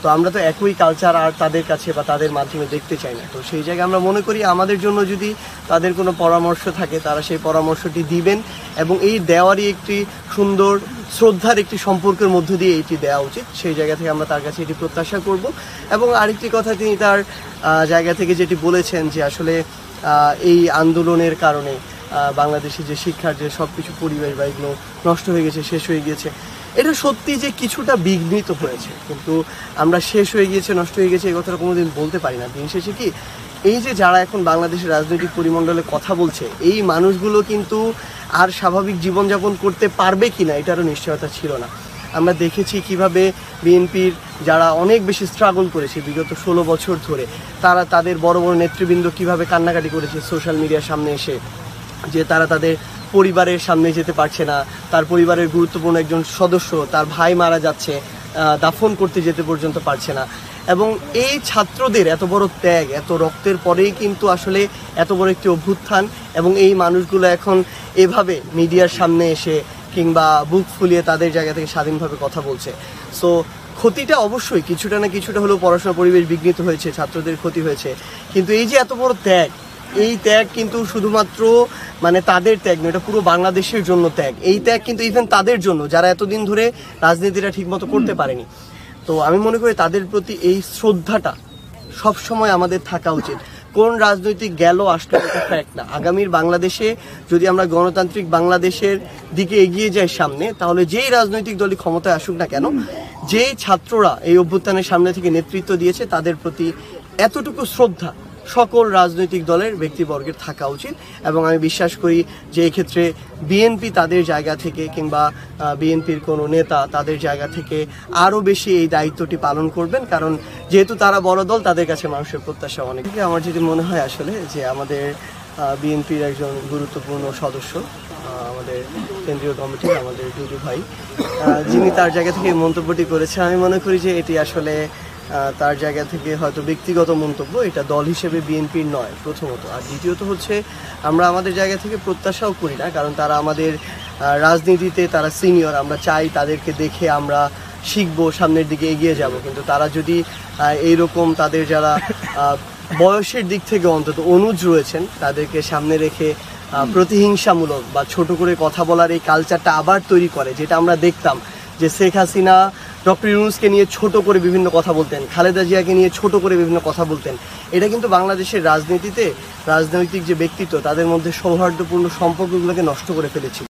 তো আমরা তো একই কালচার আর তাদের কাছে বা তাদের মাধ্যমে দেখতে চাই না। তো সেই জায়গায় আমরা মনে করি আমাদের জন্য যদি তাদের কোনো পরামর্শ থাকে তারা সেই পরামর্শটি দিবেন, এবং এই দেওয়ারই একটি সুন্দর শ্রদ্ধার একটি সম্পর্কের মধ্য দিয়ে এটি দেওয়া উচিত। সেই জায়গা থেকে আমরা তার কাছে এটি প্রত্যাশা করব। এবং আরেকটি কথা তিনি তার জায়গা থেকে যেটি বলেছেন যে আসলে এই আন্দোলনের কারণে বাংলাদেশে যে শিক্ষার যে সব কিছু পরিবেশ বা এগুলো নষ্ট হয়ে গেছে, শেষ হয়ে গিয়েছে, এটা সত্যি যে কিছুটা বিঘ্নিত হয়েছে, কিন্তু আমরা শেষ হয়ে গিয়েছে, নষ্ট হয়ে গেছে এই কথাটা কোনোদিন বলতে পারি না। দিন শেষে কি এই যে যারা এখন বাংলাদেশের রাজনৈতিক পরিমণ্ডলে কথা বলছে, এই মানুষগুলো কিন্তু আর স্বাভাবিক জীবনযাপন করতে পারবে কি না এটারও নিশ্চয়তা ছিল না। আমরা দেখেছি কিভাবে বিএনপির যারা অনেক বেশি স্ট্রাগল করেছে বিগত 16 বছর ধরে, তারা তাদের বড় বড় নেতৃবৃন্দ কিভাবে কান্নাকাটি করেছে সোশ্যাল মিডিয়ার সামনে এসে, যে তারা তাদের পরিবারের সামনে যেতে পারছে না, তার পরিবারের গুরুত্বপূর্ণ একজন সদস্য, তার ভাই মারা যাচ্ছে, দাফন করতে যেতে পর্যন্ত পারছে না। এবং এই ছাত্রদের এত বড় ত্যাগ, এত রক্তের পরেই কিন্তু আসলে এত বড় একটি অভ্যুত্থান, এবং এই মানুষগুলো এখন এভাবে মিডিয়ার সামনে এসে কিংবা বুক ফুলিয়ে তাদের জায়গা থেকে স্বাধীনভাবে কথা বলছে। সো ক্ষতিটা অবশ্যই কিছুটা না কিছুটা হলেও পড়াশোনার পরিবেশ বিঘ্নিত হয়েছে, ছাত্রদের ক্ষতি হয়েছে, কিন্তু এই যে এত বড় ত্যাগ, এই ত্যাগ কিন্তু শুধুমাত্র মানে তাদের ত্যাগ নয়, এটা পুরো বাংলাদেশের জন্য ত্যাগ। এই ত্যাগ কিন্তু ইভেন তাদের জন্য যারা এতদিন ধরে রাজনীতিটা ঠিকমতো করতে পারেনি। তো আমি মনে করি তাদের প্রতি এই শ্রদ্ধাটা সবসময় আমাদের থাকা উচিত। কোন রাজনৈতিক গেল আসলে এটা ফ্যাক্ট না। আগামীর বাংলাদেশে যদি আমরা গণতান্ত্রিক বাংলাদেশের দিকে এগিয়ে যাই সামনে, তাহলে যেই রাজনৈতিক দলই ক্ষমতায় আসুক না কেন, যেই ছাত্ররা এই অভ্যুত্থানের সামনে থেকে নেতৃত্ব দিয়েছে, তাদের প্রতি এতটুকু শ্রদ্ধা সকল রাজনৈতিক দলের ব্যক্তিবর্গের থাকা উচিত। এবং আমি বিশ্বাস করি যে এই ক্ষেত্রে বিএনপি তাদের জায়গা থেকে কিংবা বিএনপির কোনো নেতা তাদের জায়গা থেকে আরও বেশি এই দায়িত্বটি পালন করবেন, কারণ যেহেতু তারা বড় দল, তাদের কাছে মানুষের প্রত্যাশা অনেক। আমার যেটি মনে হয় আসলে যে আমাদের বিএনপির একজন গুরুত্বপূর্ণ সদস্য, আমাদের কেন্দ্রীয় কমিটির আমাদের দুদু ভাই, যিনি তার জায়গা থেকে মন্তব্যটি করেছেন, আমি মনে করি যে এটি আসলে তার জায়গা থেকে হয়তো ব্যক্তিগত মন্তব্য, এটা দল হিসেবে বিএনপির নয় প্রথমত। আর দ্বিতীয়ত হচ্ছে আমরা আমাদের জায়গা থেকে প্রত্যাশাও করি না, কারণ তারা আমাদের রাজনীতিতে তারা সিনিয়র, আমরা চাই তাদেরকে দেখে আমরা শিখবো, সামনের দিকে এগিয়ে যাব। কিন্তু তারা যদি এইরকম তাদের যারা বয়সের দিক থেকে অন্তত অনুজ রয়েছেন, তাদেরকে সামনে রেখে প্রতিহিংসামূলক বা ছোট করে কথা বলার এই কালচারটা আবার তৈরি করে, যেটা আমরা দেখতাম যে শেখ হাসিনা ডক্টর ইউনূসকে নিয়ে ছোট করে বিভিন্ন কথা বলতেন, খালেদা জিয়াকে নিয়ে ছোট করে বিভিন্ন কথা বলতেন। এটা কিন্তু বাংলাদেশের রাজনীতিতে রাজনৈতিক যে ব্যক্তিত্ব, তাদের মধ্যে সৌহার্দ্যপূর্ণ সম্পর্কগুলোকে নষ্ট করে ফেলেছিল।